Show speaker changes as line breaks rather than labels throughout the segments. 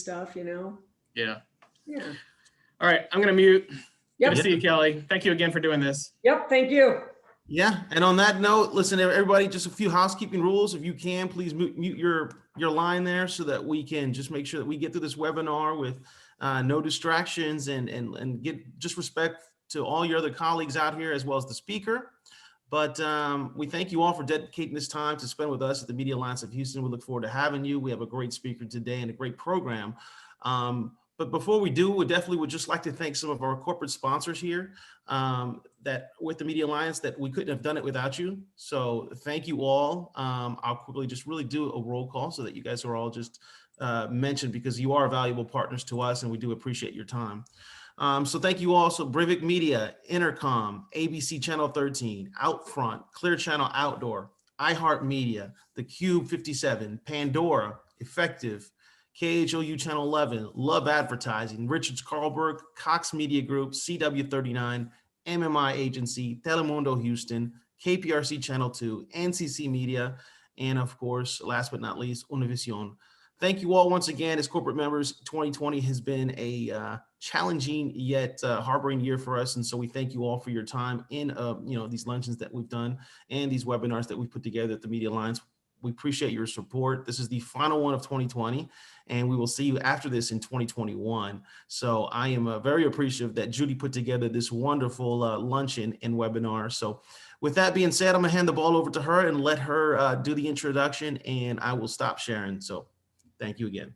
stuff, you know?
Yeah.
Yeah.
All right, I'm going to mute.
Yep.
Good to see you, Kelly. Thank you again for doing this.
Yep. Thank you.
Yeah, and on that note, listen, everybody, just a few housekeeping rules. If you can, please mute your line there so that we can just make sure that we get through this webinar with no distractions and get just respect to all your other colleagues out here as well as the speaker. But we thank you all for dedicating this time to spend with us at the Media Alliance of Houston. We look forward to having you. We have a great speaker today and a great program. But before we do, we definitely would just like to thank some of our corporate sponsors here that with the Media Alliance that we couldn't have done it without you. So thank you all. I'll quickly just really do a roll call so that you guys are all just mentioned because you are valuable partners to us and we do appreciate your time. So thank you all. So Brivik Media, Intercom, ABC Channel 13, Outfront, Clear Channel Outdoor, iHeartMedia, The Cube 57, Pandora, Effective, KHOU Channel 11, Love Advertising, Richards Carlberg, Cox Media Group, CW39, MMI Agency, Telemundo Houston, KPRC Channel 2, NCC Media, and of course, last but not least, Univision. Thank you all once again as corporate members. 2020 has been a challenging yet harboring year for us, and so we thank you all for your time in these luncheons that we've done and these webinars that we've put together at the Media Alliance. We appreciate your support. This is the final one of 2020, and we will see you after this in 2021. So I am very appreciative that Judy put together this wonderful luncheon and webinar. So with that being said, I'm gonna hand the ball over to her and let her do the introduction, and I will stop sharing. So thank you again.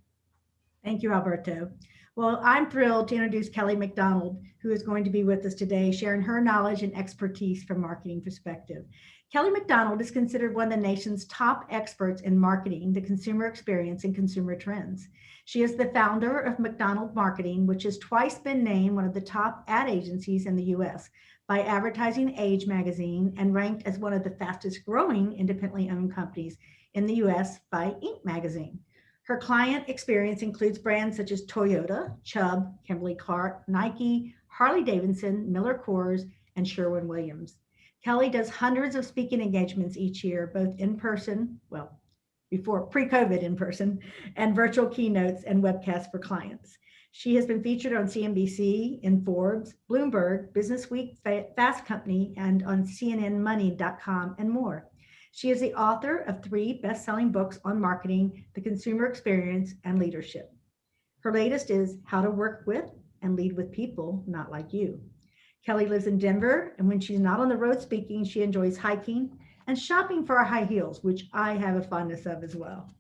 Thank you, Alberto. Well, I'm thrilled to introduce Kelly McDonald, who is going to be with us today, sharing her knowledge and expertise from marketing perspective. Kelly McDonald is considered one of the nation's top experts in marketing, the consumer experience, and consumer trends. She is the founder of McDonald Marketing, which has twice been named one of the top ad agencies in the U.S. by Advertising Age magazine and ranked as one of the fastest growing independently owned companies in the U.S. by Inc. magazine. Her client experience includes brands such as Toyota, Chubb, Kimberly-Clark, Nike, Harley-Davidson, Miller Coors, and Sherwin-Williams. Kelly does hundreds of speaking engagements each year, both in person, well, before pre-COVID in person, and virtual keynotes and webcasts for clients. She has been featured on CNBC, in Forbes, Bloomberg, Businessweek, Fast Company, and on CNNmoney.com and more. She is the author of 3 best-selling books on marketing, the consumer experience, and leadership. Her latest is How to Work With and Lead with People Not Like You. Kelly lives in Denver, and when she's not on the road speaking, she enjoys hiking and shopping for her high heels, which I have a fondness of as well.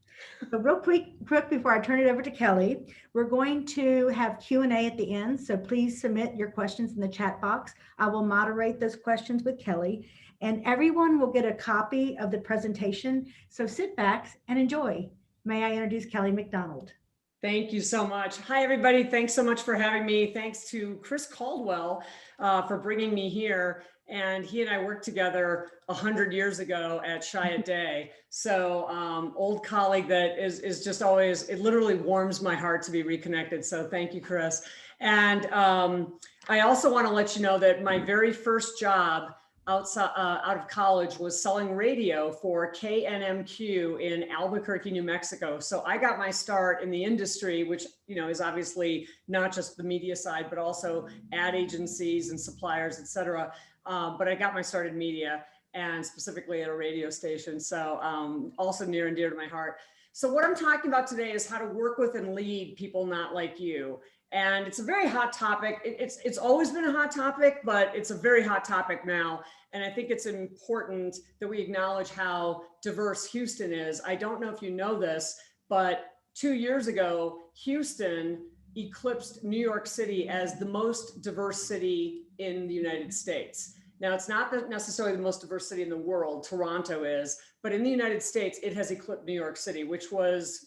But real quick before I turn it over to Kelly, we're going to have Q&A at the end, so please submit your questions in the chat box. I will moderate those questions with Kelly, and everyone will get a copy of the presentation, so sit back and enjoy. May I introduce Kelly McDonald.
Thank you so much. Hi, everybody. Thanks so much for having me. Thanks to Chris Caldwell for bringing me here. And he and I worked together 100 years ago at Chiat Day. So old colleague that is just always, it literally warms my heart to be reconnected. So thank you, Chris. And I also want to let you know that my very first job out of college was selling radio for KNMQ in Albuquerque, New Mexico. So I got my start in the industry, which is obviously not just the media side, but also ad agencies and suppliers, et cetera. But I got my start in media and specifically at a radio station. So also near and dear to my heart. So what I'm talking about today is how to work with and lead people not like you. And it's a very hot topic. It's always been a hot topic, but it's a very hot topic now. And I think it's important that we acknowledge how diverse Houston is. I don't know if you know this, but 2 years ago, Houston eclipsed New York City as the most diverse city in the United States. Now, it's not necessarily the most diverse city in the world, Toronto is, but in the United States, it has eclipsed New York City, which was,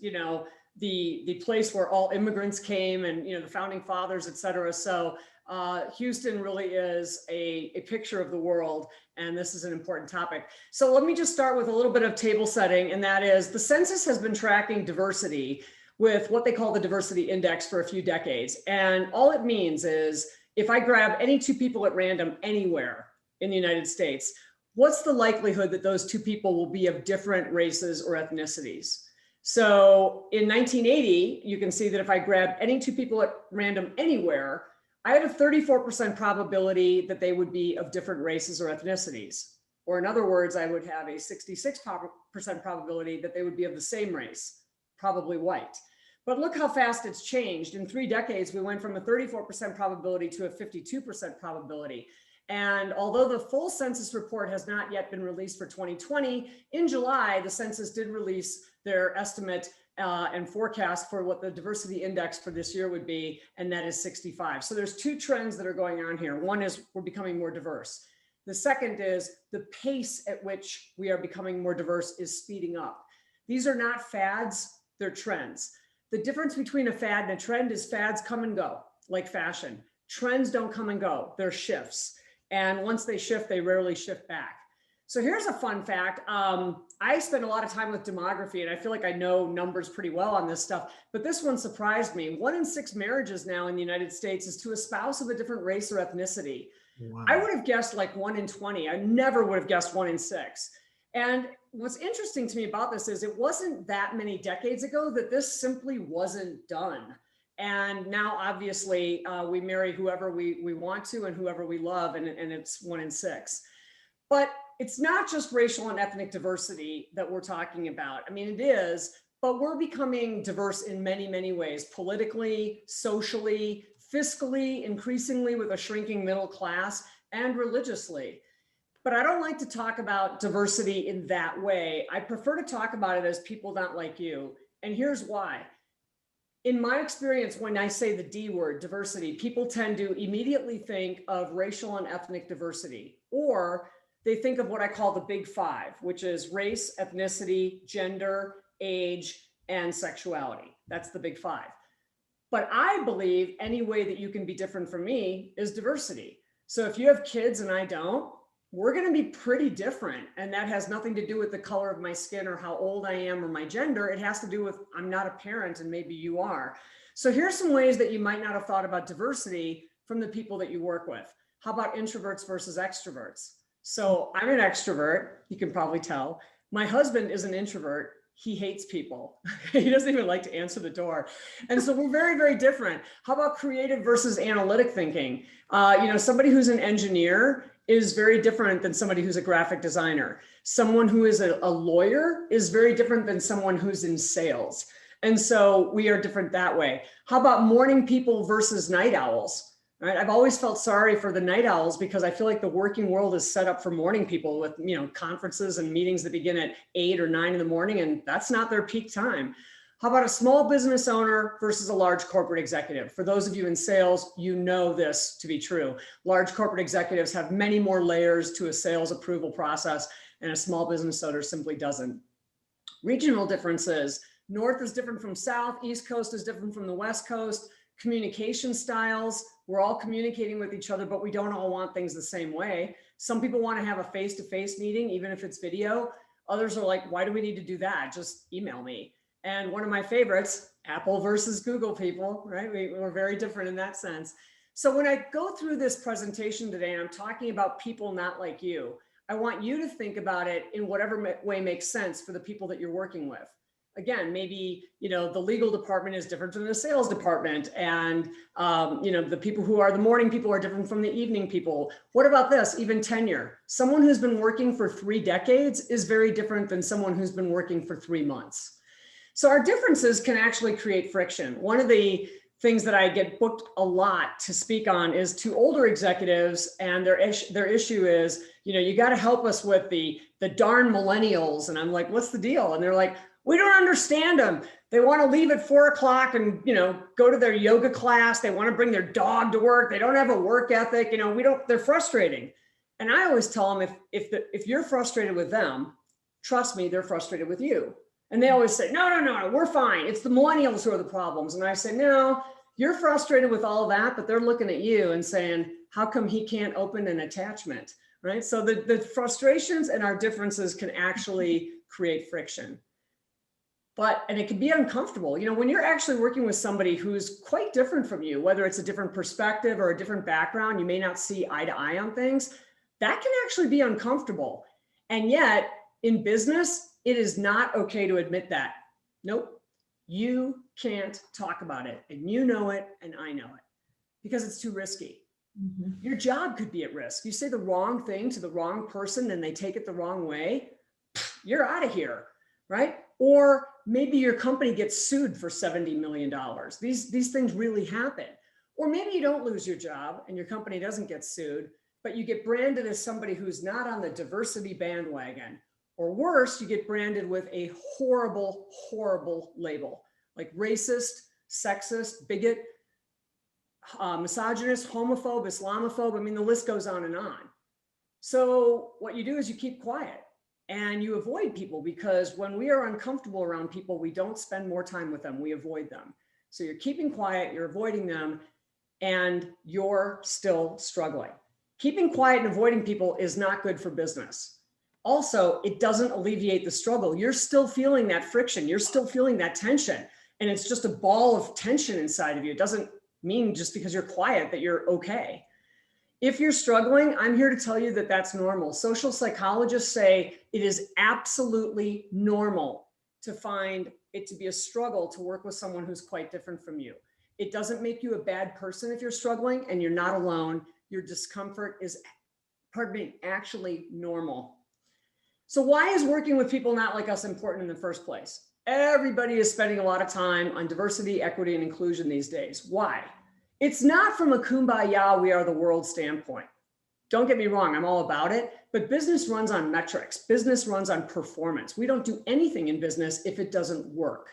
the place where all immigrants came and, the founding fathers, et cetera. So Houston really is a picture of the world, and this is an important topic. So let me just start with a little bit of table setting, and that is the census has been tracking diversity with what they call the diversity index for a few decades. And all it means is if I grab any 2 people at random anywhere in the United States, what's the likelihood that those 2 people will be of different races or ethnicities? So in 1980, you can see that if I grab any two people at random anywhere, I had a 34% probability that they would be of different races or ethnicities. Or in other words, I would have a 66% probability that they would be of the same race, probably white. But look how fast it's changed. In 3 decades, we went from a 34% probability to a 52% probability. And although the full census report has not yet been released for 2020, in July, the census did release their estimate and forecast for what the diversity index for this year would be, and that is 65. So there's 2 trends that are going on here. One is we're becoming more diverse. The second is the pace at which we are becoming more diverse is speeding up. These are not fads, they're trends. The difference between a fad and a trend is fads come and go, like fashion. Trends don't come and go, they're shifts. And once they shift, they rarely shift back. So here's a fun fact. I spend a lot of time with demography, and I feel like I know numbers pretty well on this stuff, but this one surprised me. 1 in 6 marriages now in the United States is to a spouse of a different race or ethnicity.
Wow.
I would have guessed like 1 in 20. I never would have guessed 1 in 6. And what's interesting to me about this is it wasn't that many decades ago that this simply wasn't done. And now, obviously, we marry whoever we want to and whoever we love, and it's 1 in 6. But it's not just racial and ethnic diversity that we're talking about. I mean, it is, but we're becoming diverse in many, many ways, politically, socially, fiscally, increasingly with a shrinking middle class, and religiously. But I don't like to talk about diversity in that way. I prefer to talk about it as people not like you. And here's why. In my experience, when I say the D word, diversity, people tend to immediately think of racial and ethnic diversity, or they think of what I call the big 5, which is race, ethnicity, gender, age, and sexuality. That's the big 5. But I believe any way that you can be different from me is diversity. So if you have kids and I don't, we're going to be pretty different. And that has nothing to do with the color of my skin or how old I am or my gender. It has to do with I'm not a parent and maybe you are. So here's some ways that you might not have thought about diversity from the people that you work with. How about introverts versus extroverts? So I'm an extrovert, you can probably tell. My husband is an introvert. He hates people. He doesn't even like to answer the door. And so we're very, very different. How about creative versus analytic thinking? Somebody who's an engineer is very different than somebody who's a graphic designer. Someone who is a lawyer is very different than someone who's in sales. And so we are different that way. How about morning people versus night owls? Right? I've always felt sorry for the night owls because I feel like the working world is set up for morning people with, conferences and meetings that begin at 8 or 9 in the morning, and that's not their peak time. How about a small business owner versus a large corporate executive? For those of you in sales, you know this to be true. Large corporate executives have many more layers to a sales approval process, and a small business owner simply doesn't. Regional differences. North is different from South. East Coast is different from the West Coast. Communication styles. We're all communicating with each other, but we don't all want things the same way. Some people want to have a face-to-face meeting, even if it's video. Others are like, why do we need to do that? Just email me. And one of my favorites, Apple versus Google people, right? We're very different in that sense. So when I go through this presentation today and I'm talking about people not like you, I want you to think about it in whatever way makes sense for the people that you're working with. Again, maybe, the legal department is different than the sales department. And, the people who are the morning people are different from the evening people. What about this? Even tenure. Someone who's been working for 3 decades is very different than someone who's been working for 3 months. So our differences can actually create friction. One of the things that I get booked a lot to speak on is to older executives, and their issue is, you got to help us with the darn millennials. And I'm like, what's the deal? And they're like, we don't understand them. They want to leave at 4 o'clock and, go to their yoga class. They want to bring their dog to work. They don't have a work ethic. They're frustrating. And I always tell them, if you're frustrated with them, trust me, they're frustrated with you. And they always say, no, we're fine. It's the millennials who are the problems. And I say, no, you're frustrated with all that, but they're looking at you and saying, how come he can't open an attachment, right? So the frustrations and our differences can actually create friction. And it can be uncomfortable. When you're actually working with somebody who's quite different from you, whether it's a different perspective or a different background, you may not see eye to eye on things, that can actually be uncomfortable. And yet in business, it is not okay to admit that. Nope. You can't talk about it, and you know it, and I know it, because it's too risky.
Mhm.
Your job could be at risk. You say the wrong thing to the wrong person and they take it the wrong way, you're out of here, right? Or maybe your company gets sued for $70 million. These things really happen. Or maybe you don't lose your job and your company doesn't get sued, but you get branded as somebody who's not on the diversity bandwagon. Or worse, you get branded with a horrible, horrible label, like racist, sexist, bigot, misogynist, homophobe, Islamophobe. I mean, the list goes on and on. So what you do is you keep quiet and you avoid people, because when we are uncomfortable around people, we don't spend more time with them, we avoid them. So you're keeping quiet, you're avoiding them, and you're still struggling. Keeping quiet and avoiding people is not good for business. Also, it doesn't alleviate the struggle. You're still feeling that friction, you're still feeling that tension, and it's just a ball of tension inside of you. It doesn't mean just because you're quiet that you're okay. If you're struggling, I'm here to tell you that that's normal. Social psychologists say it is absolutely normal to find it to be a struggle to work with someone who's quite different from you. It doesn't make you a bad person if you're struggling, and you're not alone. Your discomfort is, actually normal. So why is working with people not like us important in the first place? Everybody is spending a lot of time on diversity, equity, and inclusion these days. Why? It's not from a kumbaya, we are the world standpoint. Don't get me wrong, I'm all about it, but business runs on metrics. Business runs on performance. We don't do anything in business if it doesn't work.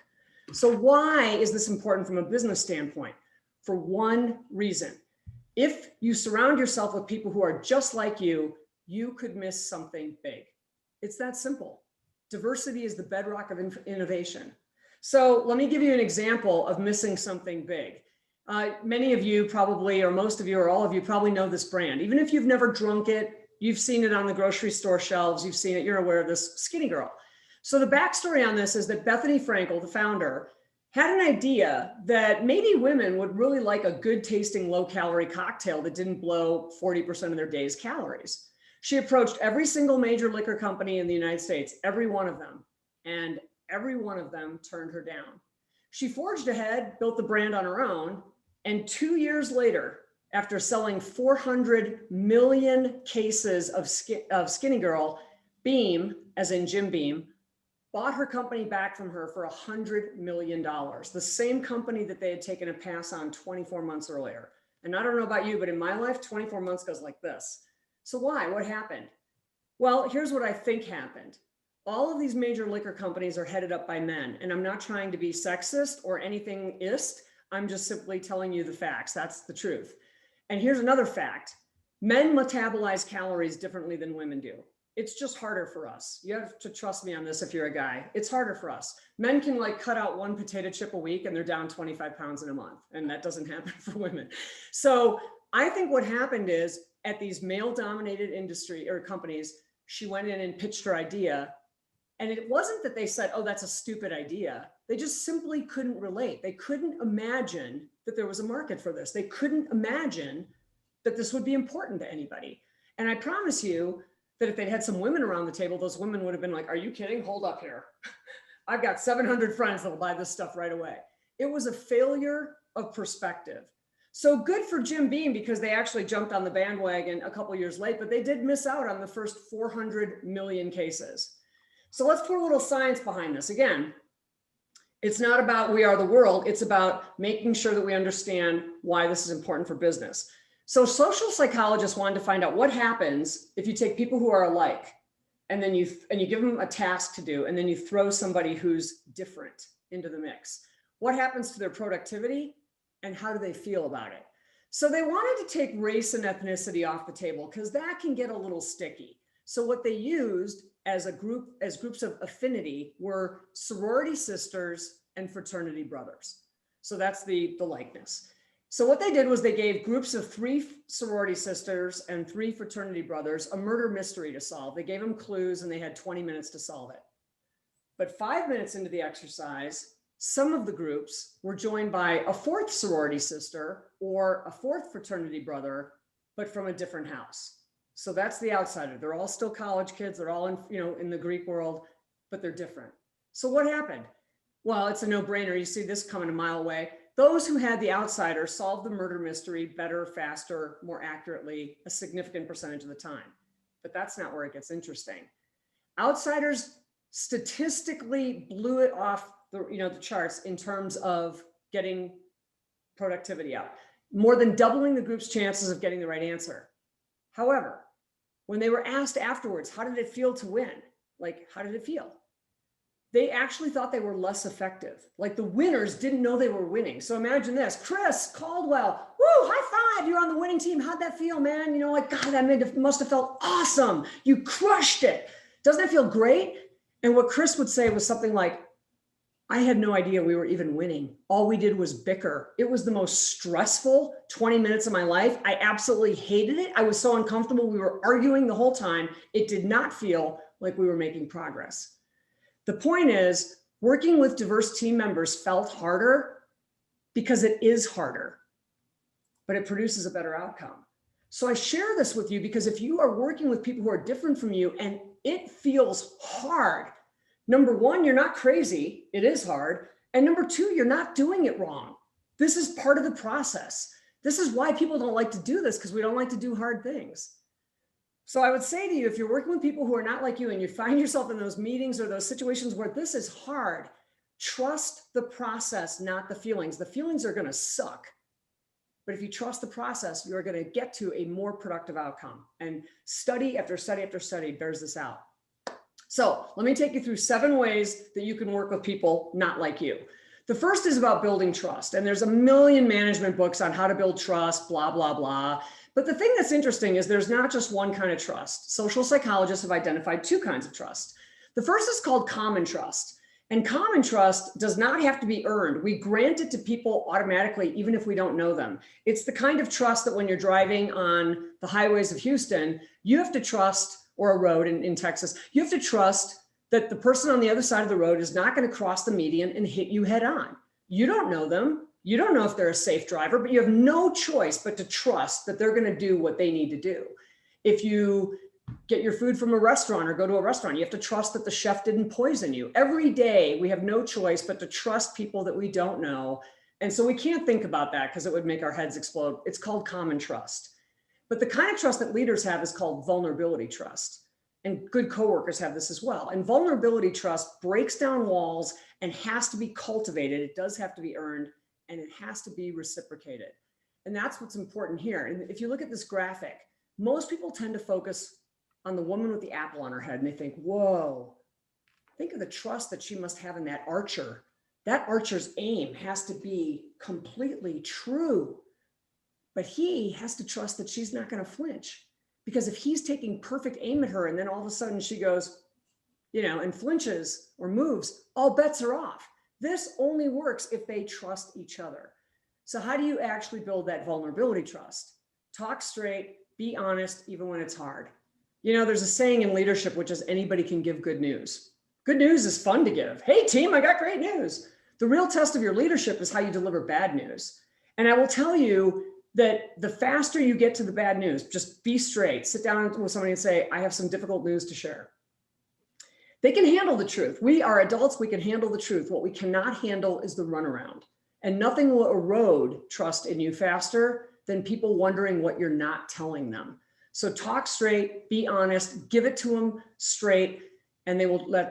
So why is this important from a business standpoint? For one reason. If you surround yourself with people who are just like you, you could miss something big. It's that simple. Diversity is the bedrock of innovation. So let me give you an example of missing something big. Many of you probably, or most of you, or all of you probably know this brand. Even if you've never drunk it, you've seen it on the grocery store shelves, you've seen it, you're aware of this, Skinny Girl. So the backstory on this is that Bethany Frankel, the founder, had an idea that maybe women would really like a good tasting low calorie cocktail that didn't blow 40% of their day's calories. She approached every single major liquor company in the United States, every one of them, and every one of them turned her down. She forged ahead, built the brand on her own, and 2 years later, after selling 400 million cases of Skinny Girl, Beam, as in Jim Beam, bought her company back from her for $100 million, the same company that they had taken a pass on 24 months earlier. And I don't know about you, but in my life, 24 months goes like this. So why? What happened? Well, here's what I think happened. All of these major liquor companies are headed up by men, and I'm not trying to be sexist or anything-ist. I'm just simply telling you the facts. That's the truth. And here's another fact. Men metabolize calories differently than women do. It's just harder for us. You have to trust me on this if you're a guy. It's harder for us. Men can like cut out one potato chip a week and they're down 25 pounds in a month. And that doesn't happen for women. So I think what happened is at these male-dominated industry or companies, she went in and pitched her idea. And it wasn't that they said, oh, that's a stupid idea. They just simply couldn't relate. They couldn't imagine that there was a market for this. They couldn't imagine that this would be important to anybody. And I promise you that if they'd had some women around the table, those women would have been like, are you kidding? Hold up here. I've got 700 friends that'll buy this stuff right away. It was a failure of perspective. So good for Jim Beam because they actually jumped on the bandwagon a couple years late, but they did miss out on the first 400 million cases. So let's put a little science behind this. Again, it's not about we are the world. It's about making sure that we understand why this is important for business. So social psychologists wanted to find out what happens if you take people who are alike and then you give them a task to do, and then you throw somebody who's different into the mix. What happens to their productivity and how do they feel about it? So they wanted to take race and ethnicity off the table because that can get a little sticky. So what they used as groups of affinity were sorority sisters and fraternity brothers. So that's the likeness. So what they did was they gave groups of 3 sorority sisters and 3 fraternity brothers a murder mystery to solve. They gave them clues and they had 20 minutes to solve it. But 5 minutes into the exercise, some of the groups were joined by a 4th sorority sister or a 4th fraternity brother, but from a different house. So that's the outsider. They're all still college kids. They're all in the Greek world, but they're different. So what happened? Well, it's a no-brainer. You see this coming a mile away. Those who had the outsider solved the murder mystery better, faster, more accurately, a significant percentage of the time. But that's not where it gets interesting. Outsiders statistically blew it off the charts in terms of getting productivity up, more than doubling the group's chances of getting the right answer. However, when they were asked afterwards, how did it feel to win? Like, how did it feel? They actually thought they were less effective. Like the winners didn't know they were winning. So imagine this, Chris Caldwell, woo, high five, you're on the winning team. How'd that feel, man? Like, God, that must have felt awesome. You crushed it. Doesn't it feel great? And what Chris would say was something like, I had no idea we were even winning. All we did was bicker. It was the most stressful 20 minutes of my life. I absolutely hated it. I was so uncomfortable. We were arguing the whole time. It did not feel like we were making progress. The point is, working with diverse team members felt harder because it is harder, but it produces a better outcome. So I share this with you because if you are working with people who are different from you and it feels hard, number one, you're not crazy. It is hard. And number two, you're not doing it wrong. This is part of the process. This is why people don't like to do this, because we don't like to do hard things. So I would say to you, if you're working with people who are not like you and you find yourself in those meetings or those situations where this is hard, trust the process, not the feelings. The feelings are going to suck. But if you trust the process, you're going to get to a more productive outcome. And study after study after study bears this out. So let me take you through 7 ways that you can work with people not like you. The first is about building trust. And there's a million management books on how to build trust, blah, blah, blah. But the thing that's interesting is there's not just one kind of trust. Social psychologists have identified 2 kinds of trust. The first is called common trust. And common trust does not have to be earned. We grant it to people automatically, even if we don't know them. It's the kind of trust that when you're driving on the highways of Houston, you have to trust, or a road in Texas, you have to trust that the person on the other side of the road is not going to cross the median and hit you head on. You don't know them. You don't know if they're a safe driver, but you have no choice but to trust that they're going to do what they need to do. If you get your food from a restaurant or go to a restaurant, you have to trust that the chef didn't poison you. Every day we have no choice but to trust people that we don't know. And so we can't think about that because it would make our heads explode. It's called common trust. But the kind of trust that leaders have is called vulnerability trust. And good coworkers have this as well. And vulnerability trust breaks down walls and has to be cultivated. It does have to be earned, and it has to be reciprocated. And that's what's important here. And if you look at this graphic, most people tend to focus on the woman with the apple on her head, and they think, whoa, think of the trust that she must have in that archer. That archer's aim has to be completely true. But he has to trust that she's not going to flinch. Because if he's taking perfect aim at her and then all of a sudden she goes, and flinches or moves, all bets are off. This only works if they trust each other. So how do you actually build that vulnerability trust? Talk straight, be honest, even when it's hard. There's a saying in leadership, which is anybody can give good news. Good news is fun to give. Hey team, I got great news. The real test of your leadership is how you deliver bad news. And I will tell you that the faster you get to the bad news, just be straight, sit down with somebody and say, I have some difficult news to share. They can handle the truth. We are adults, we can handle the truth. What we cannot handle is the runaround. And nothing will erode trust in you faster than people wondering what you're not telling them. So talk straight, be honest, give it to them straight, and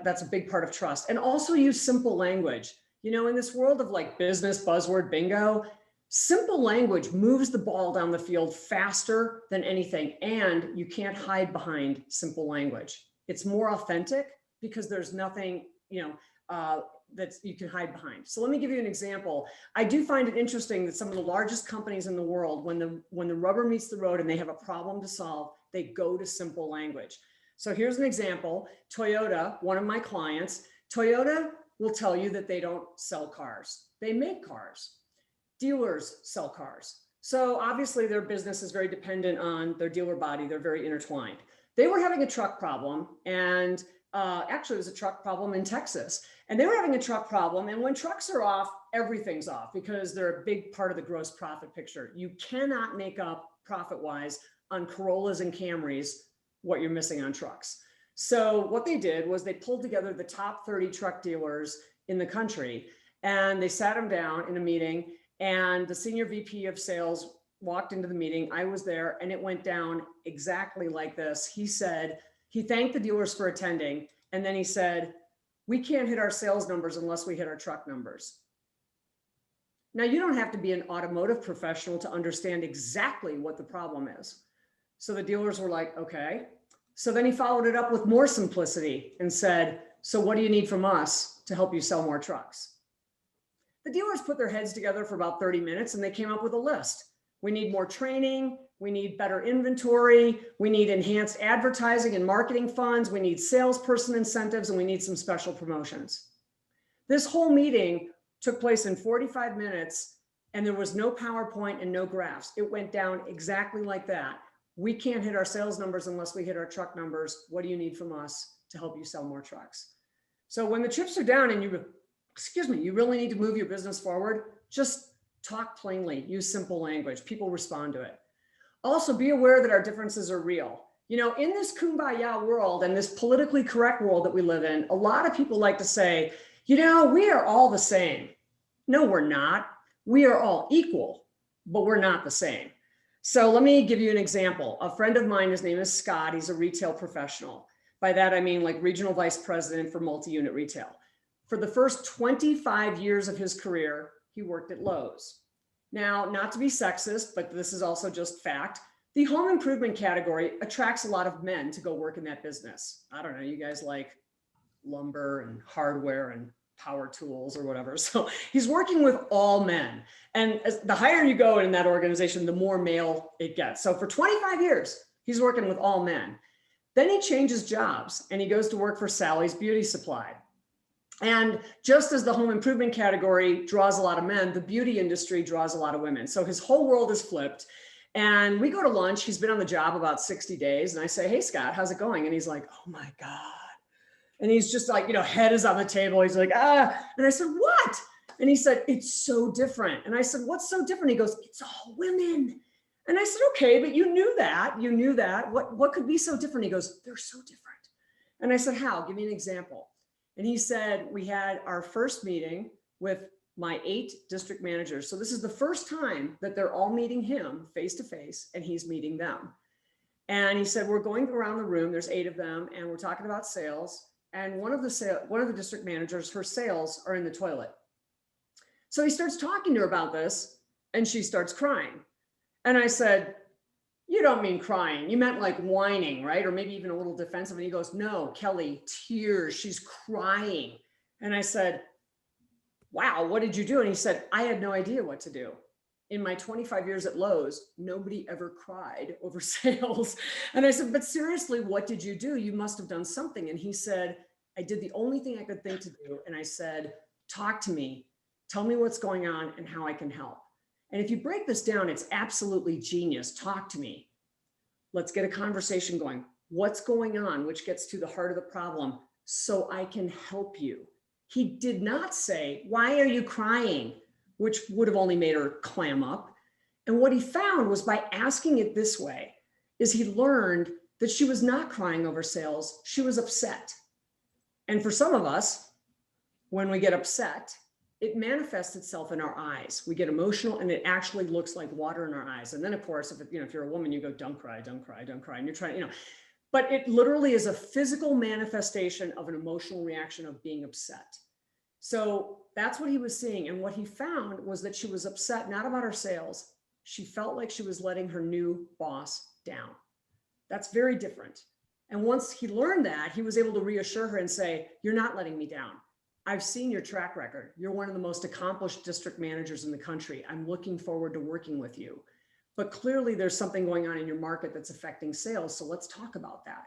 that's a big part of trust. And also use simple language. In this world of like business buzzword bingo, simple language moves the ball down the field faster than anything, and you can't hide behind simple language. It's more authentic because there's nothing, that you can hide behind. So let me give you an example. I do find it interesting that some of the largest companies in the world, when the rubber meets the road and they have a problem to solve, they go to simple language. So here's an example. Toyota, one of my clients, Toyota will tell you that they don't sell cars. They make cars. Dealers sell cars. So obviously their business is very dependent on their dealer body. They're very intertwined. They were having a truck problem, and actually it was a truck problem in Texas. And they were having a truck problem. And when trucks are off, everything's off because they're a big part of the gross profit picture. You cannot make up profit-wise on Corollas and Camrys what you're missing on trucks. So what they did was they pulled together the top 30 truck dealers in the country. And they sat him down in a meeting, and the senior VP of sales walked into the meeting. I was there, and it went down exactly like this. He said, he thanked the dealers for attending. And then he said, we can't hit our sales numbers unless we hit our truck numbers. Now, you don't have to be an automotive professional to understand exactly what the problem is. So the dealers were like, okay. So then he followed it up with more simplicity and said, so what do you need from us to help you sell more trucks? The dealers put their heads together for about 30 minutes and they came up with a list. We need more training. We need better inventory. We need enhanced advertising and marketing funds. We need salesperson incentives, and we need some special promotions. This whole meeting took place in 45 minutes, and there was no PowerPoint and no graphs. It went down exactly like that. We can't hit our sales numbers unless we hit our truck numbers. What do you need from us to help you sell more trucks? So when the chips are down and you really need to move your business forward, just talk plainly, use simple language. People respond to it. Also, be aware that our differences are real. You know, in this kumbaya world and this politically correct world that we live in, a lot of people like to say, you know, we are all the same. No, we're not. We are all equal, but we're not the same. So let me give you an example. A friend of mine, his name is Scott. He's a retail professional. By that, I mean like regional vice president for multi-unit retail. For the first 25 years of his career, he worked at Lowe's. Now, not to be sexist, but this is also just fact. The home improvement category attracts a lot of men to go work in that business. I don't know, you guys like lumber and hardware and power tools or whatever. So he's working with all men. And as the higher you go in that organization, the more male it gets. So for 25 years, he's working with all men. Then he changes jobs and he goes to work for Sally's Beauty Supply. And just as the home improvement category draws a lot of men, the beauty industry draws a lot of women. So his whole world is flipped. And we go to lunch. He's been on the job about 60 days. And I say, hey, Scott, how's it going? And he's like, oh my God. And he's just like, you know, head is on the table. He's like, ah. And I said, what? And he said, it's so different. And I said, what's so different? He goes, it's all women. And I said, okay, but you knew that. You knew that. What could be so different? He goes, they're so different. And I said, how? Give me an example. And he said, we had our first meeting with my 8 district managers. So this is the first time that they're all meeting him face to face and he's meeting them. And he said, we're going around the room. There's 8 of them. And we're talking about sales. And one of the district managers, her sales are in the toilet. So he starts talking to her about this and she starts crying. And I said, you don't mean crying. You meant like whining, right? Or maybe even a little defensive. And he goes, no, Kelly, tears, she's crying. And I said, wow, what did you do? And he said, I had no idea what to do. In my 25 years at Lowe's, nobody ever cried over sales. And I said, but seriously, what did you do? You must have done something. And he said, I did the only thing I could think to do. And I said, talk to me, tell me what's going on and how I can help. And if you break this down, it's absolutely genius. Talk to me. Let's get a conversation going. What's going on? Which gets to the heart of the problem so I can help you. He did not say, why are you crying? Which would have only made her clam up. And what he found was by asking it this way, is he learned that she was not crying over sales. She was upset. And for some of us, when we get upset, it manifests itself in our eyes. We get emotional and it actually looks like water in our eyes. And then of course, if you're a woman, you go, don't cry, don't cry, don't cry. And you're trying, but it literally is a physical manifestation of an emotional reaction of being upset. So that's what he was seeing. And what he found was that she was upset, not about her sales. She felt like she was letting her new boss down. That's very different. And once he learned that, he was able to reassure her and say, you're not letting me down. I've seen your track record. You're one of the most accomplished district managers in the country. I'm looking forward to working with you. But clearly there's something going on in your market that's affecting sales. So let's talk about that.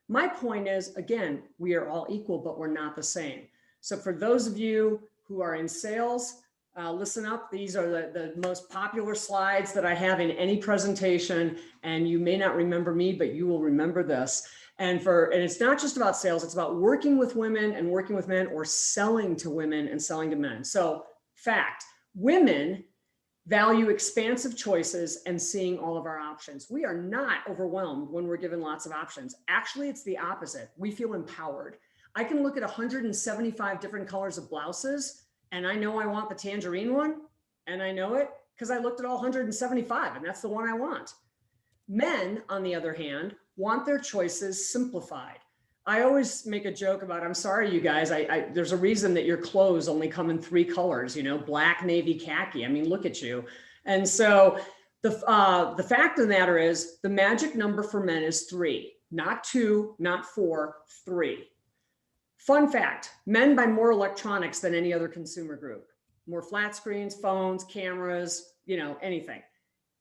My point is, again, we are all equal, but we're not the same. So for those of you who are in sales, listen up. These are the most popular slides that I have in any presentation. And you may not remember me, but you will remember this. And it's not just about sales, it's about working with women and working with men, or selling to women and selling to men. So fact, women value expansive choices and seeing all of our options. We are not overwhelmed when we're given lots of options. Actually, it's the opposite. We feel empowered. I can look at 175 different colors of blouses, and I know I want the tangerine one, and I know it because I looked at all 175, and that's the one I want. Men, on the other hand, want their choices simplified. I always make a joke about, I'm sorry, you guys, there's a reason that your clothes only come in 3 colors, you know, black, navy, khaki. I mean, look at you. And so the fact of the matter is the magic number for men is 3, not 2, not 4, 3. Fun fact, men buy more electronics than any other consumer group. More flat screens, phones, cameras, you know, anything.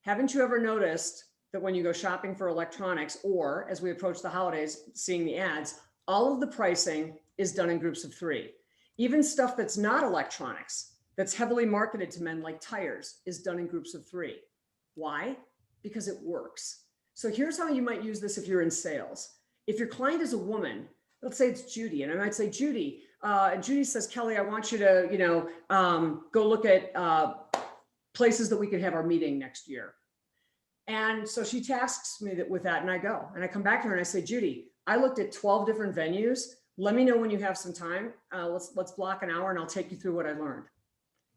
Haven't you ever noticed that when you go shopping for electronics, or as we approach the holidays, seeing the ads, all of the pricing is done in groups of 3. Even stuff that's not electronics, that's heavily marketed to men like tires, is done in groups of 3. Why? Because it works. So here's how you might use this if you're in sales. If your client is a woman, let's say it's Judy, and I might say, Judy, and Judy says, Kelly, I want you to, you know, go look at places that we could have our meeting next year. And so she tasks me with that, and I go, and I come back to her and I say, Judy, I looked at 12 different venues. Let me know when you have some time. Let's block an hour and I'll take you through what I learned.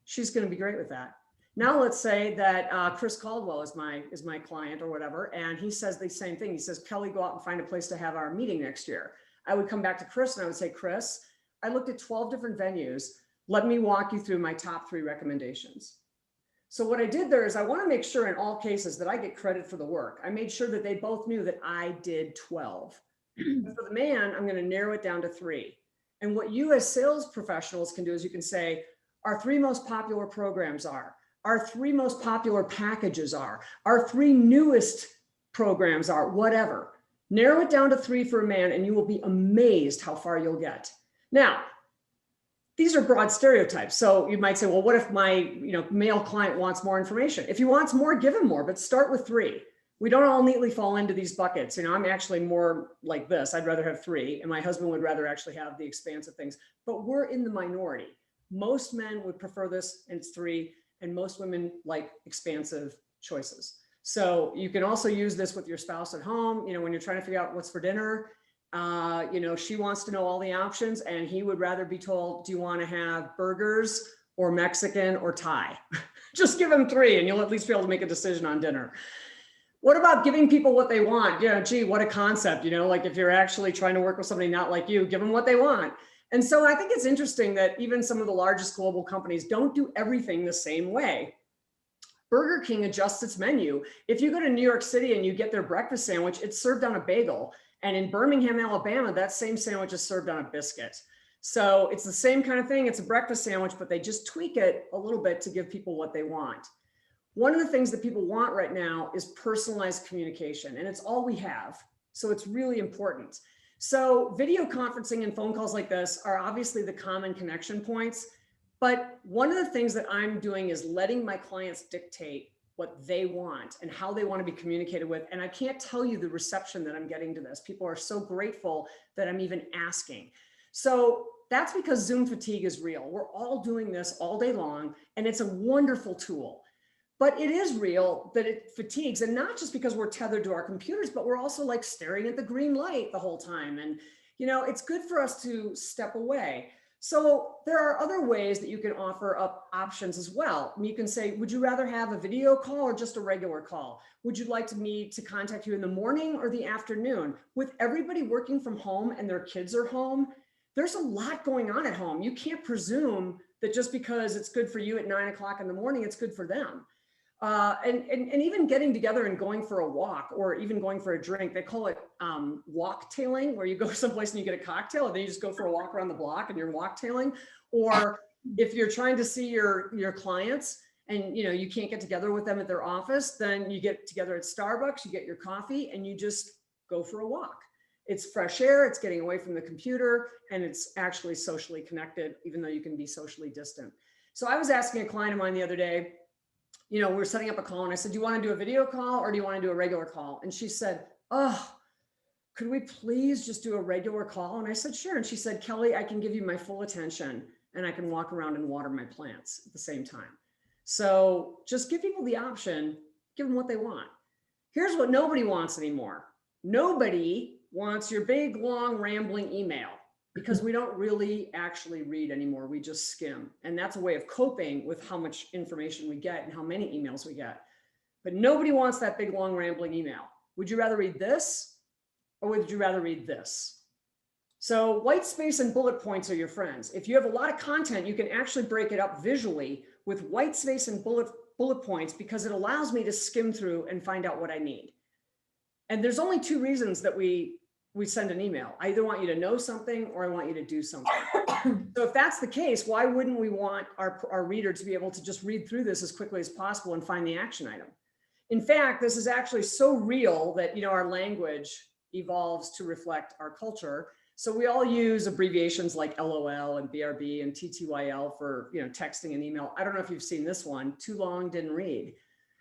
She's going to be great with that. Now let's say that Chris Caldwell is my client or whatever, and he says the same thing. He says, Kelly, go out and find a place to have our meeting next year. I would come back to Chris and I would say, Chris, I looked at 12 different venues. Let me walk you through my top 3 recommendations. So what I did there is I want to make sure in all cases that I get credit for the work. I made sure that they both knew that I did 12. For the man, I'm going to narrow it down to 3. And what you as sales professionals can do is you can say, our 3 most popular programs are, our 3 most popular packages are, our 3 newest programs are, whatever. Narrow it down to 3 for a man and you will be amazed how far you'll get. Now, these are broad stereotypes. So you might say, well, what if my male client wants more information? If he wants more, give him more, but start with 3. We don't all neatly fall into these buckets. You know, I'm actually more like this. I'd rather have 3, and my husband would rather actually have the expansive things, but we're in the minority. Most men would prefer this, and it's 3, and most women like expansive choices. So you can also use this with your spouse at home. You know, when you're trying to figure out what's for dinner, you know, she wants to know all the options and he would rather be told, do you want to have burgers or Mexican or Thai? Just give him 3 and you'll at least be able to make a decision on dinner. What about giving people what they want? Yeah, gee, what a concept, you know, like if you're actually trying to work with somebody not like you, give them what they want. And so I think it's interesting that even some of the largest global companies don't do everything the same way. Burger King adjusts its menu. If you go to New York City and you get their breakfast sandwich, it's served on a bagel. And in Birmingham, Alabama, that same sandwich is served on a biscuit. So it's the same kind of thing. It's a breakfast sandwich, but they just tweak it a little bit to give people what they want. One of the things that people want right now is personalized communication, and it's all we have. So it's really important. So video conferencing and phone calls like this are obviously the common connection points. But one of the things that I'm doing is letting my clients dictate what they want and how they want to be communicated with. And I can't tell you the reception that I'm getting to this. People are so grateful that I'm even asking. So that's because Zoom fatigue is real. We're all doing this all day long, and it's a wonderful tool. But it is real that it fatigues, and not just because we're tethered to our computers, but we're also like staring at the green light the whole time. And, you know, it's good for us to step away. So there are other ways that you can offer up options as well. You can say, would you rather have a video call or just a regular call? Would you like me to contact you in the morning or the afternoon? With everybody working from home and their kids are home, there's a lot going on at home. You can't presume that just because it's good for you at 9 o'clock in the morning, it's good for them. And even getting together and going for a walk or even going for a drink, they call it walk-tailing, where you go someplace and you get a cocktail and then you just go for a walk around the block and you're walk-tailing. Or if you're trying to see your clients and you can't get together with them at their office, then you get together at Starbucks, you get your coffee and you just go for a walk. It's fresh air, it's getting away from the computer, and it's actually socially connected, even though you can be socially distant. So I was asking a client of mine the other day, we were setting up a call and I said, do you want to do a video call or do you want to do a regular call? And she said, oh, could we please just do a regular call? And I said, sure. And she said, Kelly, I can give you my full attention and I can walk around and water my plants at the same time. So just give people the option, give them what they want. Here's what nobody wants anymore. Nobody wants your big, long, rambling email. because we don't really actually read anymore. We just skim. And that's a way of coping with how much information we get and how many emails we get. But nobody wants that big, long, rambling email. Would you rather read this or would you rather read this? So white space and bullet points are your friends. If you have a lot of content, you can actually break it up visually with white space and bullet points because it allows me to skim through and find out what I need. And there's only two reasons that we send an email. I either want you to know something or I want you to do something. So if that's the case, why wouldn't we want our reader to be able to just read through this as quickly as possible and find the action item? In fact, this is actually so real that, you know, our language evolves to reflect our culture. So we all use abbreviations like LOL and BRB and TTYL for, you know, texting and email. I don't know if you've seen this one, too long, didn't read.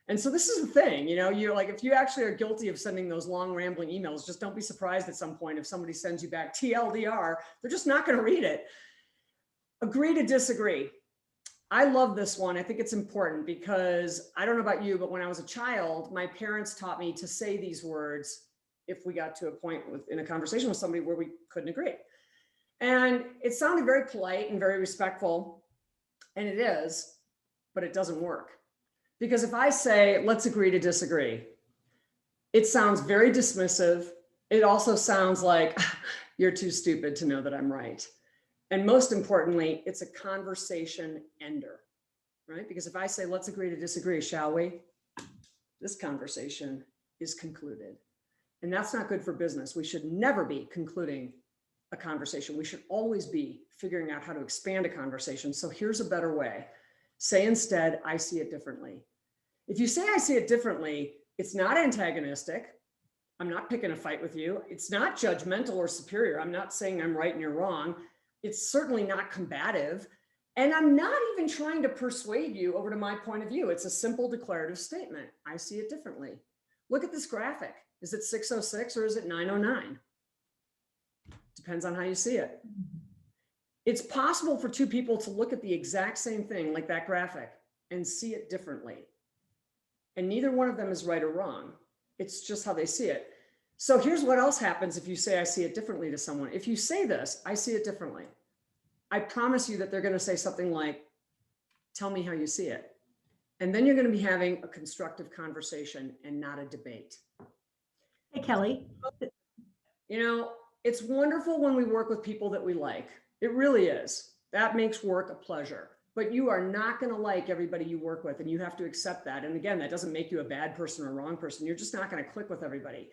And so this is the thing, you know, you're like, if you actually are guilty of sending those long rambling emails, just don't be surprised at some point if somebody sends you back TLDR, they're just not going to read it. Agree to disagree. I love this one. I think it's important because I don't know about you, but when I was a child, my parents taught me to say these words if we got to a point in a conversation with somebody where we couldn't agree. And it sounded very polite and very respectful, and it is, but it doesn't work. Because if I say, let's agree to disagree, it sounds very dismissive. It also sounds like you're too stupid to know that I'm right. And most importantly, it's a conversation ender, right? Because if I say, let's agree to disagree, shall we? This conversation is concluded. And that's not good for business. We should never be concluding a conversation. We should always be figuring out how to expand a conversation. So here's a better way. Say instead, I see it differently. If you say I see it differently, it's not antagonistic. I'm not picking a fight with you. It's not judgmental or superior. I'm not saying I'm right and you're wrong. It's certainly not combative. And I'm not even trying to persuade you over to my point of view. It's a simple declarative statement. I see it differently. Look at this graphic. Is it 606 or is it 909? Depends on how you see it. It's possible for two people to look at the exact same thing, like that graphic, and see it differently. And neither one of them is right or wrong. It's just how they see it. So here's what else happens if you say, I see it differently to someone. If you say this, I see it differently, I promise you that they're going to say something like, tell me how you see it. And then you're going to be having a constructive conversation and not a debate.
Hey, Kelly.
You know, it's wonderful when we work with people that we like. It really is. That makes work a pleasure. But you are not going to like everybody you work with, and you have to accept that. And again, that doesn't make you a bad person or a wrong person. You're just not going to click with everybody.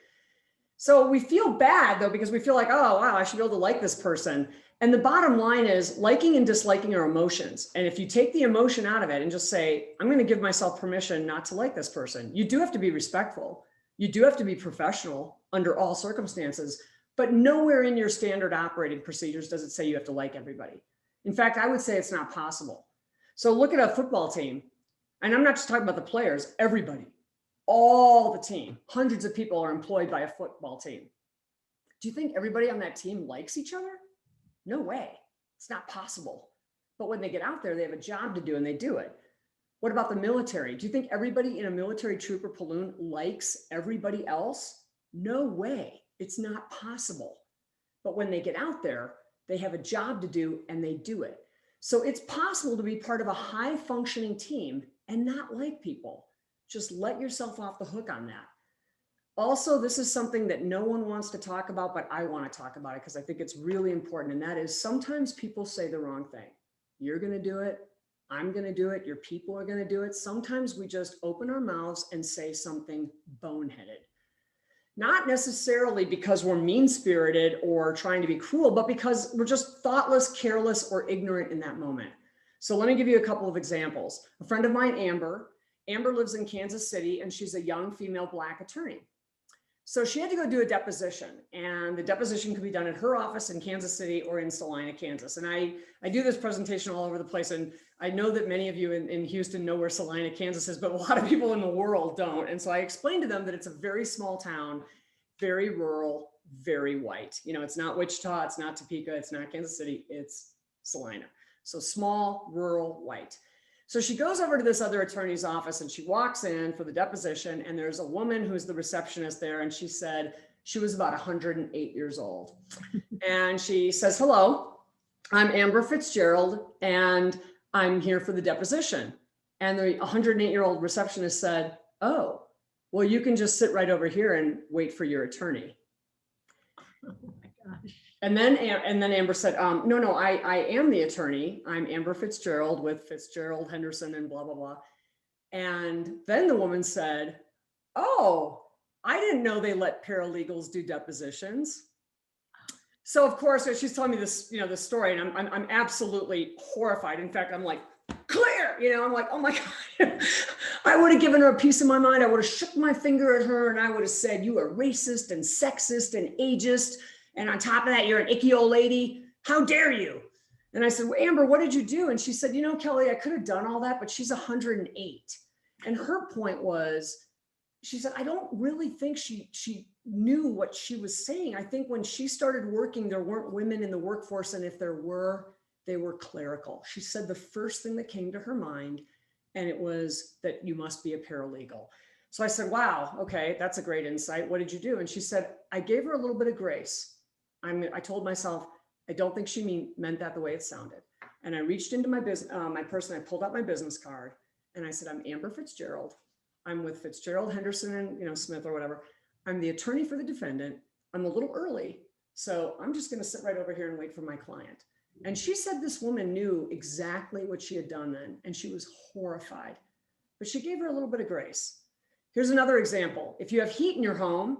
So we feel bad, though, because we feel like, oh, wow, I should be able to like this person. And the bottom line is liking and disliking are emotions. And if you take the emotion out of it and just say, I'm going to give myself permission not to like this person, you do have to be respectful. You do have to be professional under all circumstances, but nowhere in your standard operating procedures does it say you have to like everybody. In fact, I would say it's not possible. So look at a football team, and I'm not just talking about the players, everybody, all the team, hundreds of people are employed by a football team. Do you think everybody on that team likes each other? No way. It's not possible. But when they get out there, they have a job to do and they do it. What about the military? Do you think everybody in a military troop or platoon likes everybody else? No way. It's not possible. But when they get out there, they have a job to do and they do it. So it's possible to be part of a high functioning team and not like people. Just let yourself off the hook on that. Also, this is something that no one wants to talk about, but I want to talk about it because I think it's really important. And that is sometimes people say the wrong thing. You're going to do it. I'm going to do it. Your people are going to do it. Sometimes we just open our mouths and say something boneheaded. Not necessarily because we're mean-spirited or trying to be cruel, but because we're just thoughtless, careless, or ignorant in that moment. So let me give you a couple of examples. A friend of mine, Amber lives in Kansas City, and she's a young female Black attorney. So she had to go do a deposition, and the deposition could be done at her office in Kansas City or in Salina, Kansas. And I do this presentation all over the place, and I know that many of you in Houston know where Salina, Kansas is, but a lot of people in the world don't. And so I explained to them that it's a very small town, very rural, very white. You know, it's not Wichita, it's not Topeka, it's not Kansas City, it's Salina. So small, rural, white. So she goes over to this other attorney's office and she walks in for the deposition, and there's a woman who's the receptionist there, and she said She was about 108 years old. And she says, hello, I'm Amber Fitzgerald, and I'm here for the deposition. And the 108-year-old receptionist said, oh, well, you can just sit right over here and wait for your attorney.
Oh my gosh.
And then Amber said, no, I am the attorney. I'm Amber Fitzgerald with Fitzgerald, Henderson, and blah, blah, blah. And then the woman said, oh, I didn't know they let paralegals do depositions. So of course, she's telling me this, this story, and I'm absolutely horrified. In fact, I'm like, clear, I'm like, oh my God, I would have given her a piece of my mind. I would have shook my finger at her and I would have said, you are racist and sexist and ageist. And on top of that, you're an icky old lady. How dare you? And I said, well, Amber, what did you do? And she said, Kelly, I could have done all that, but she's 108. And her point was, she said, I don't really think she knew what she was saying. I think when she started working, there weren't women in the workforce. And if there were, they were clerical. She said the first thing that came to her mind, and it was that you must be a paralegal. So I said, wow, okay, that's a great insight. What did you do? And she said, I gave her a little bit of grace. I told myself, I don't think she meant that the way it sounded. And I reached into my purse and I pulled out my business card and I said, I'm Amber Fitzgerald. I'm with Fitzgerald, Henderson, and Smith or whatever. I'm the attorney for the defendant. I'm a little early, so I'm just going to sit right over here and wait for my client. And she said this woman knew exactly what she had done then, and she was horrified. But she gave her a little bit of grace. Here's another example. If you have heat in your home,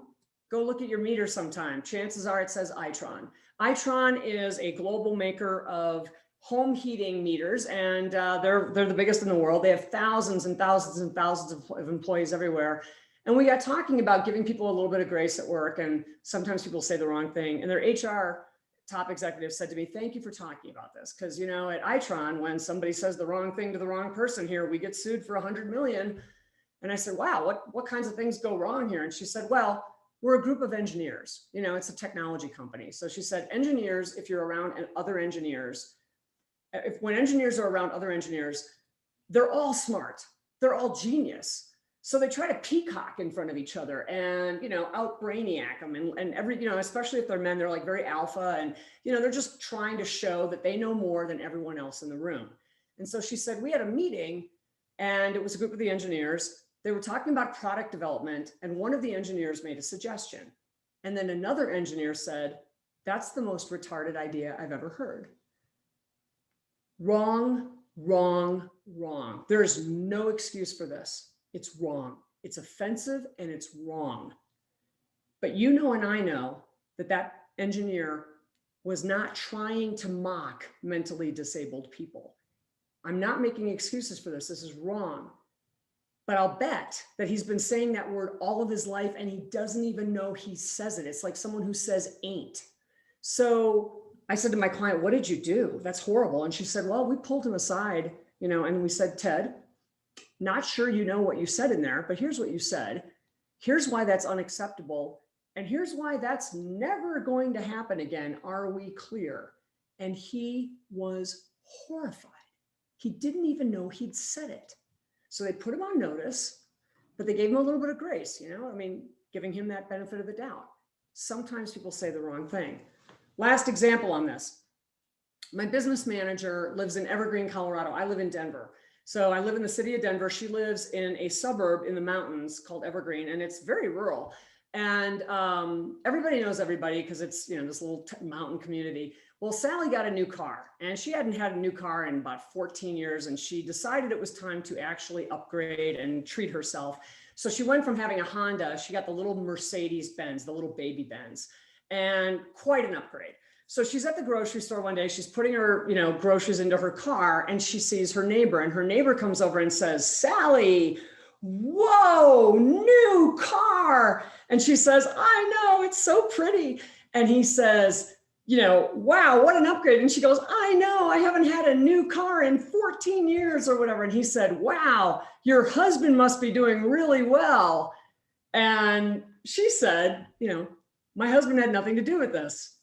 go look at your meter sometime. Chances are it says Itron. Itron is a global maker of home heating meters, and they're the biggest in the world. They have thousands and thousands and thousands of employees everywhere. And we got talking about giving people a little bit of grace at work, and sometimes people say the wrong thing. And their HR top executive said to me, thank you for talking about this. Because, at Itron, when somebody says the wrong thing to the wrong person here, we get sued for 100 million. And I said, wow, what kinds of things go wrong here? And she said, well, we're a group of engineers. It's a technology company. So she said, engineers, if you're around other engineers, when engineers are around other engineers, they're all smart. They're all genius. So they try to peacock in front of each other and, out brainiac them and every, especially if they're men, they're like very alpha and, they're just trying to show that they know more than everyone else in the room. And so she said, we had a meeting and it was a group of the engineers. They were talking about product development and one of the engineers made a suggestion. And then another engineer said, that's the most retarded idea I've ever heard. Wrong, wrong, wrong. There's no excuse for this. It's wrong. It's offensive and it's wrong. But and I know that engineer was not trying to mock mentally disabled people. I'm not making excuses for this. This is wrong. But I'll bet that he's been saying that word all of his life and he doesn't even know he says it. It's like someone who says ain't. So I said to my client, what did you do? That's horrible. And she said, well, we pulled him aside, and we said, Ted, not sure you know what you said in there, but here's what you said. Here's why that's unacceptable. And here's why that's never going to happen again. Are we clear? And he was horrified. He didn't even know he'd said it. So they put him on notice, but they gave him a little bit of grace, giving him that benefit of the doubt. Sometimes people say the wrong thing. Last example on this. My business manager lives in Evergreen, Colorado. I live in Denver. So I live in the city of Denver. She lives in a suburb in the mountains called Evergreen, and it's very rural. And everybody knows everybody because it's, this little mountain community. Well, Sally got a new car and she hadn't had a new car in about 14 years. And she decided it was time to actually upgrade and treat herself. So she went from having a Honda, she got the little Mercedes Benz, the little baby Benz, and quite an upgrade. So she's at the grocery store one day, she's putting her, groceries into her car and she sees her neighbor and her neighbor comes over and says, Sally, whoa, new car. And she says, I know, it's so pretty. And he says, wow, what an upgrade. And she goes, I know, I haven't had a new car in 14 years or whatever. And he said, wow, your husband must be doing really well. And she said, my husband had nothing to do with this.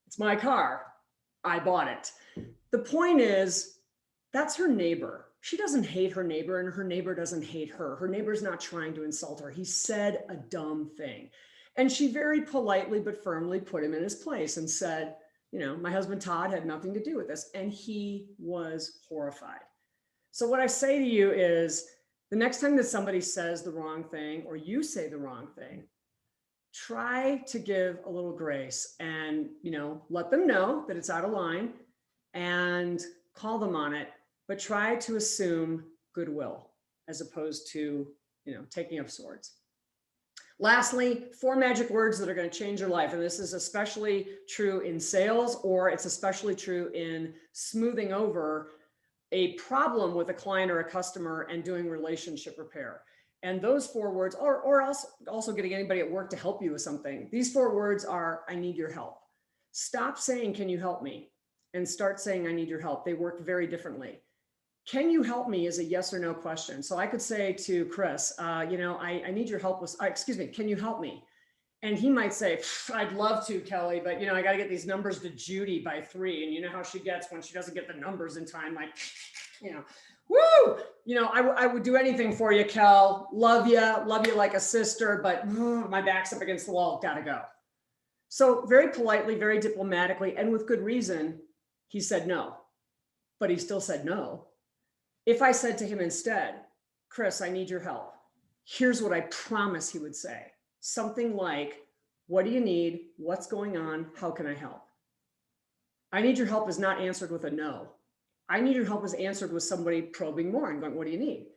It's my car. I bought it. The point is, that's her neighbor. She doesn't hate her neighbor and her neighbor doesn't hate her. Her neighbor's not trying to insult her. He said a dumb thing. And she very politely but firmly put him in his place and said, you know, my husband Todd had nothing to do with this. And he was horrified. So what I say to you is, the next time that somebody says the wrong thing or you say the wrong thing, try to give a little grace and, you know, let them know that it's out of line and call them on it, but try to assume goodwill as opposed to, you know, taking up swords. Lastly, 4 magic words that are going to change your life. And this is especially true in sales, or it's especially true in smoothing over a problem with a client or a customer and doing relationship repair. And those 4 words, or also getting anybody at work to help you with something. These 4 words are, I need your help. Stop saying, can you help me? And start saying, I need your help. They work very differently. Can you help me is a yes or no question. So I could say to Chris, you know, I need your help with, excuse me, can you help me? And he might say, I'd love to, Kelly, but, you know, I got to get these numbers to Judy by 3. And you know how she gets when she doesn't get the numbers in time, like, you know, woo, you know, I would do anything for you, Kel. Love you like a sister, but my back's up against the wall, gotta go. So very politely, very diplomatically, and with good reason, he said no, but he still said no. If I said to him instead, Chris, I need your help. Here's what I promise he would say. Something like, what do you need? What's going on? How can I help? I need your help is not answered with a no. I need your help is answered with somebody probing more and going, what do you need?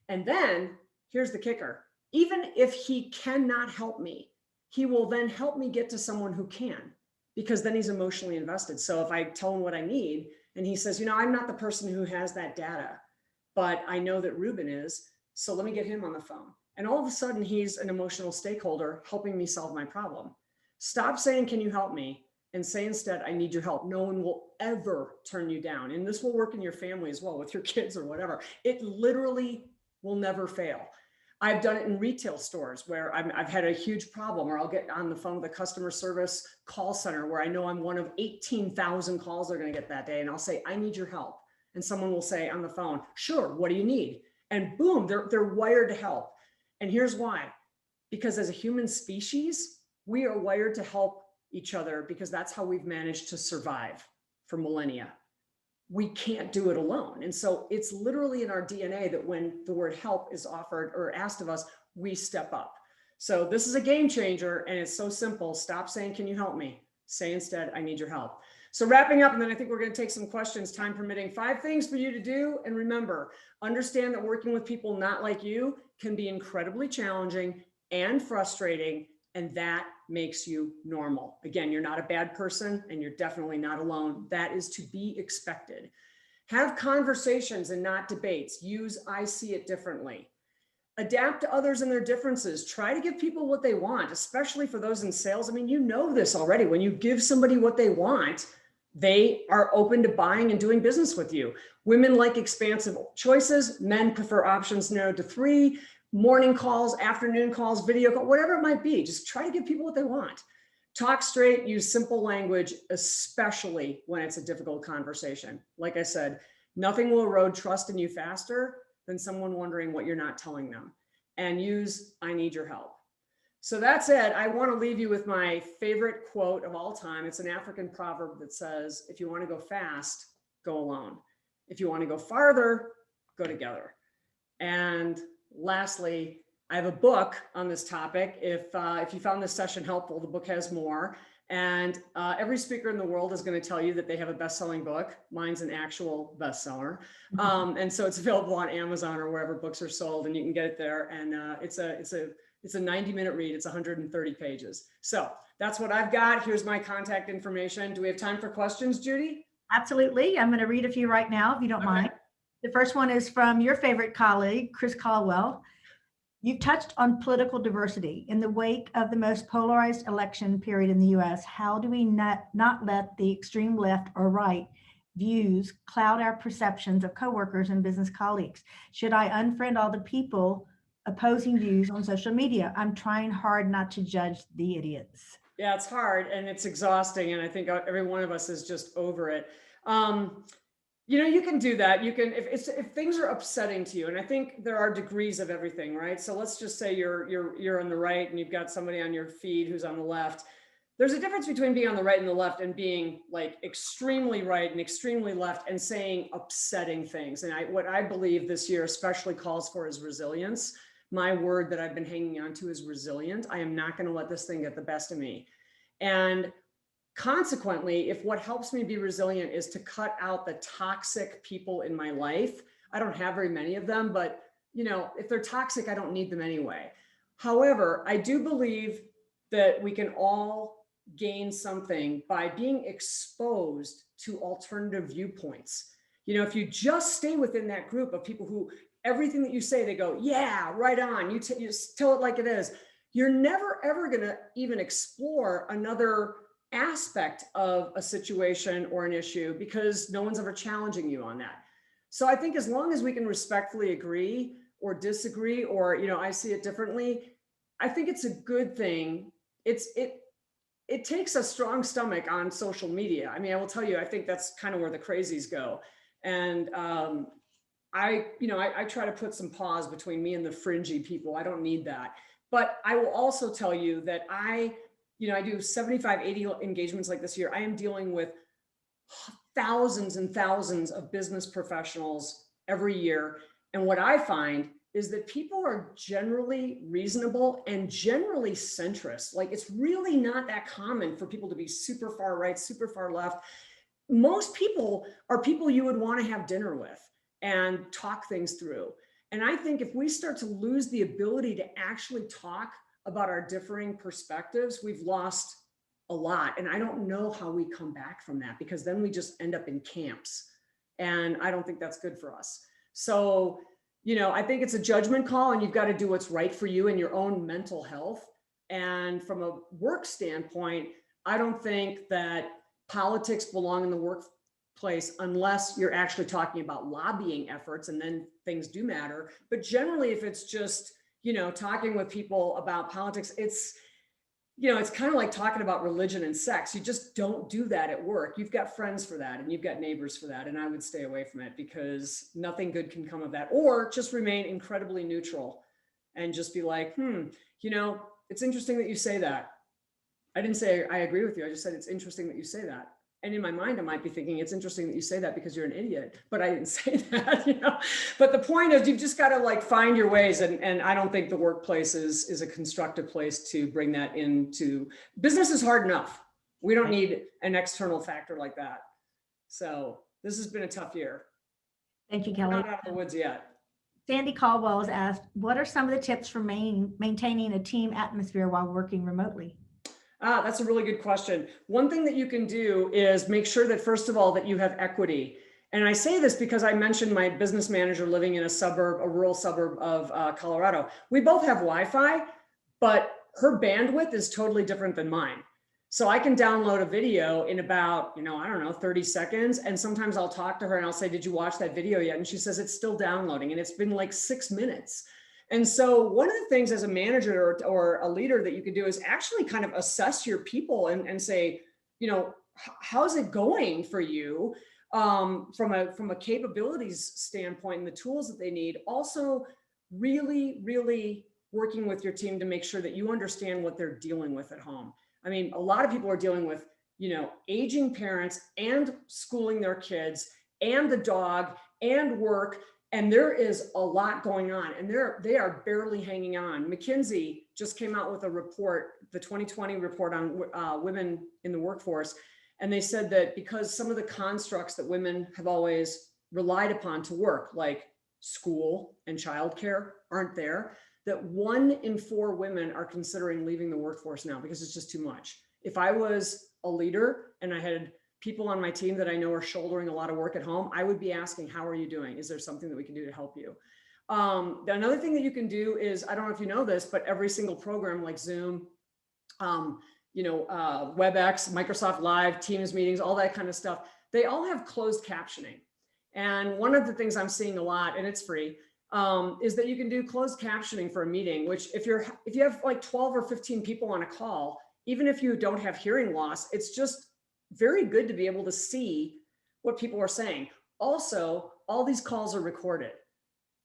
And then here's the kicker. Even if he cannot help me, he will then help me get to someone who can, because then he's emotionally invested. So if I tell him what I need and he says, you know, I'm not the person who has that data, but I know that Ruben is, so let me get him on the phone. And all of a sudden he's an emotional stakeholder helping me solve my problem. Stop saying, can you help me? And say instead, I need your help. No one will ever turn you down. And this will work in your family as well, with your kids or whatever. It literally will never fail. I've done it in retail stores where I've had a huge problem, or I'll get on the phone with a customer service call center where I know I'm one of 18,000 calls they're going to get that day. And I'll say, I need your help. And someone will say on the phone, sure, what do you need? And boom, they're wired to help. And here's why. Because as a human species, we are wired to help each other, because that's how we've managed to survive for millennia. We can't do it alone. And so it's literally in our DNA that when the word help is offered or asked of us, we step up. So this is a game changer, and it's so simple. Stop saying, can you help me? Say instead, I need your help. So wrapping up, and then I think we're going to take some questions, time permitting. 5 things for you to do. And remember, understand that working with people not like you can be incredibly challenging and frustrating, and that makes you normal. Again, you're not a bad person, and you're definitely not alone. That is to be expected. Have conversations and not debates. Use I see it differently. Adapt to others and their differences. Try to give people what they want, especially for those in sales. I mean, you know this already. When you give somebody what they want, they are open to buying and doing business with you. Women like expansive choices. Men prefer options narrowed to 3. Morning calls, afternoon calls, video call, whatever it might be. Just try to give people what they want. Talk straight, use simple language, especially when it's a difficult conversation. Like I said, nothing will erode trust in you faster than someone wondering what you're not telling them. And use, I need your help. So that's it. I want to leave you with my favorite quote of all time. It's an African proverb that says, if you want to go fast, go alone. If you want to go farther, go together. And lastly, I have a book on this topic. If you found this session helpful, the book has more. And every speaker in the world is going to tell you that they have a best-selling book. Mine's an actual bestseller. And so it's available on Amazon or wherever books are sold, and you can get it there. And it's a 90-minute read. It's 130 pages. So that's what I've got. Here's my contact information. Do we have time for questions, Judy?
Absolutely. I'm going to read a few right now, if you don't mind. The first one is from your favorite colleague, Chris Caldwell. You've touched on political diversity. In the wake of the most polarized election period in the US, how do we not let the extreme left or right views cloud our perceptions of coworkers and business colleagues? Should I unfriend all the people opposing views on social media? I'm trying hard not to judge the idiots.
Yeah, it's hard and it's exhausting. And I think every one of us is just over it. You can do that. You can, if things are upsetting to you, and I think there are degrees of everything, right? So let's just say you're on the right and you've got somebody on your feed who's on the left. There's a difference between being on the right and the left and being like extremely right and extremely left and saying upsetting things. And what I believe this year especially calls for is resilience. My word that I've been hanging on to is resilient. I am not going to let this thing get the best of me. And consequently, if what helps me be resilient is to cut out the toxic people in my life, I don't have very many of them, but if they're toxic, I don't need them anyway. However, I do believe that we can all gain something by being exposed to alternative viewpoints. If you just stay within that group of people who everything that you say, they go, yeah, right on. You just tell it like it is. You're never, ever going to even explore another aspect of a situation or an issue because no one's ever challenging you on that. So I think as long as we can respectfully agree or disagree, or, I see it differently, I think it's a good thing. It takes a strong stomach on social media. I mean, I will tell you, I think that's kind of where the crazies go. And I try to put some pause between me and the fringy people. I don't need that. But I will also tell you that I do 75, 80 engagements like this year. I am dealing with thousands and thousands of business professionals every year. And what I find is that people are generally reasonable and generally centrist. Like, it's really not that common for people to be super far right, super far left. Most people are people you would want to have dinner with and talk things through. And I think if we start to lose the ability to actually talk about our differing perspectives, we've lost a lot. And I don't know how we come back from that, because then we just end up in camps. And I don't think that's good for us. So, I think it's a judgment call, and you've got to do what's right for you and your own mental health. And from a work standpoint, I don't think that politics belong in the workplace unless you're actually talking about lobbying efforts, and then things do matter. But generally, if it's just, talking with people about politics, it's kind of like talking about religion and sex. You just don't do that at work. You've got friends for that, and you've got neighbors for that. And I would stay away from it, because nothing good can come of that. Or just remain incredibly neutral and just be like, it's interesting that you say that. I didn't say I agree with you. I just said it's interesting that you say that. And in my mind, I might be thinking it's interesting that you say that because you're an idiot, but I didn't say that, But the point is, you've just got to find your ways. And I don't think the workplace is a constructive place to bring that into. Business is hard enough. We don't need an external factor like that. So this has been a tough year.
Thank you,
We're
Kelly.
not out of the woods yet.
Sandy Caldwell has asked, what are some of the tips for maintaining a team atmosphere while working remotely?
That's a really good question. One thing that you can do is make sure that, first of all, that you have equity. And I say this because I mentioned my business manager living in a rural suburb of Colorado. We both have Wi-Fi, but her bandwidth is totally different than mine. So I can download a video in about, 30 seconds. And sometimes I'll talk to her and I'll say, did you watch that video yet? And she says, it's still downloading. And it's been like 6 minutes. And so one of the things as a manager or a leader that you can do is actually kind of assess your people and say, how's it going for you from a capabilities standpoint and the tools that they need. Also, really, really working with your team to make sure that you understand what they're dealing with at home. I mean, a lot of people are dealing with, aging parents and schooling their kids and the dog and work. And there is a lot going on, and they are barely hanging on. McKinsey just came out with a report, the 2020 report on women in the workforce. And they said that because some of the constructs that women have always relied upon to work, like school and childcare, aren't there, that 1 in 4 women are considering leaving the workforce now because it's just too much. If I was a leader and I had people on my team that I know are shouldering a lot of work at home, I would be asking, how are you doing? Is there something that we can do to help you? Another thing that you can do is, I don't know if you know this, but every single program like Zoom, WebEx, Microsoft Live, Teams meetings, all that kind of stuff, they all have closed captioning. And one of the things I'm seeing a lot, and it's free, is that you can do closed captioning for a meeting, which if you have like 12 or 15 people on a call, even if you don't have hearing loss, it's just very good to be able to see what people are saying. Also, all these calls are recorded.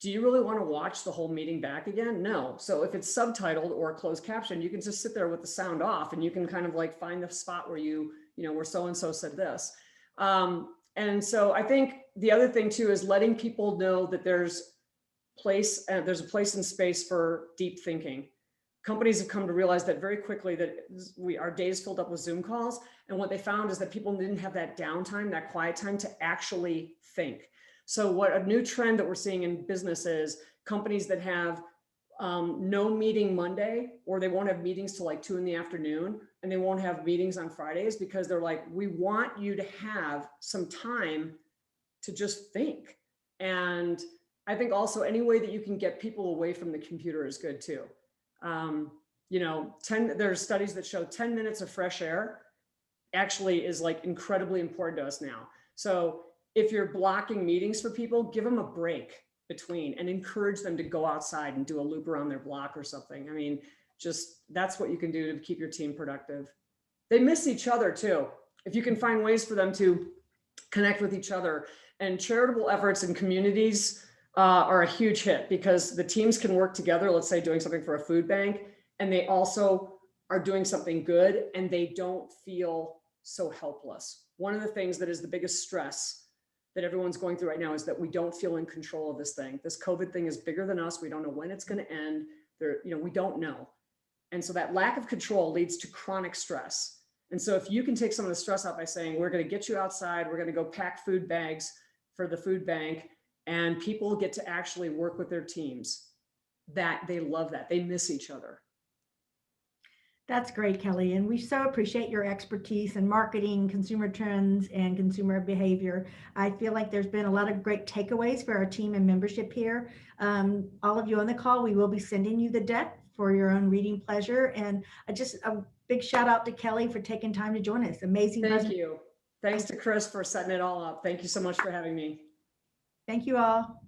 Do you really want to watch the whole meeting back again? No. So if it's subtitled or closed caption, you can just sit there with the sound off and you can kind of like find the spot where where so-and-so said this. And so I think the other thing too is letting people know that there's a place and space for deep thinking. Companies have come to realize that very quickly, that our days filled up with Zoom calls. And what they found is that people didn't have that downtime, that quiet time to actually think. So what a new trend that we're seeing in business is companies that have no meeting Monday, or they won't have meetings till like 2 p.m, and they won't have meetings on Fridays, because they're like, we want you to have some time to just think. And I think also any way that you can get people away from the computer is good too. There's studies that show 10 minutes of fresh air actually is like incredibly important to us now. So if you're blocking meetings for people, give them a break between and encourage them to go outside and do a loop around their block or something. I mean, that's what you can do to keep your team productive. They miss each other too. If you can find ways for them to connect with each other, and charitable efforts in communities are a huge hit, because the teams can work together, let's say doing something for a food bank, and they also are doing something good and they don't feel so helpless. One of the things that is the biggest stress that everyone's going through right now is that we don't feel in control of this thing. This COVID thing is bigger than us. We don't know when it's going to end. We don't know. And so that lack of control leads to chronic stress. And so if you can take some of the stress out by saying, we're going to get you outside, we're going to go pack food bags for the food bank, and people get to actually work with their teams, that they love that. They miss each other.
That's great, Kelly. And we so appreciate your expertise in marketing, consumer trends, and consumer behavior. I feel like there's been a lot of great takeaways for our team and membership here. All of you on the call, we will be sending you the deck for your own reading pleasure. And just a big shout out to Kelly for taking time to join us. Amazing.
Thank you. Thanks to Chris for setting it all up. Thank you so much for having me.
Thank you all.